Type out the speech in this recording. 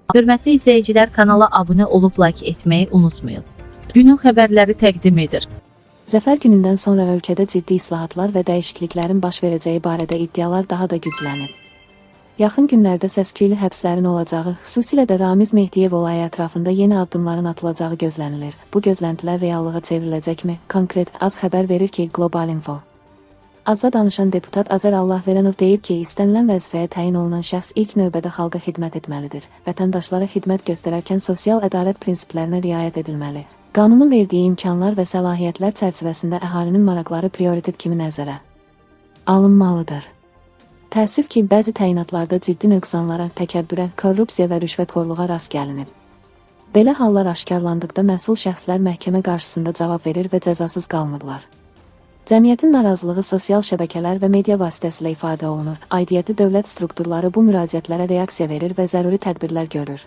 Hörmətli izləyicilər, kanala abunə olub like etməyi unutmayın. Günün xəbərləri təqdim edir. Zəfər günündən sonra ölkədə ciddi islahatlar və dəyişikliklərin baş verəcəyi barədə iddialar daha da güclənib. Yaxın günlərdə səs-küylü həbslərin olacağı, xüsusilə də Ramiz Mehdiyev olayı ətrafında yeni addımların atılacağı gözlənilir. Bu gözləntilər reallığa çevriləcəkmi? Konkret az xəbər verir ki, Global Info. Azda danışan deputat Azər Allahverenov deyib ki, istənilən vəzifəyə təyin olunan şəxs ilk növbədə xalqa xidmət etməlidir. Vətəndaşlara xidmət göstərərkən sosial ədalət prinsiplərinə riayət edilməli. Qanunun verdiyi imkanlar və səlahiyyətlər çərçivəsində əhalinin maraqları prioritet kimi nəzərə alınmalıdır. Təəssüf ki, bəzi təyinatlarda ciddi nöqsanlara, təkəbbürə, korrupsiya və rüşvətxorluğa rast gəlinib. Belə hallar aşkarlandıqda məsul şəxslər məhkəmə qarşısında cavab verir və cəzasız qalmırlar. Cəmiyyətin narazılığı sosial şəbəkələr və media vasitəsilə ifadə olunur. Aidiyyəti dövlət strukturları bu müraciətlərə reaksiya verir və zəruri tədbirlər görür.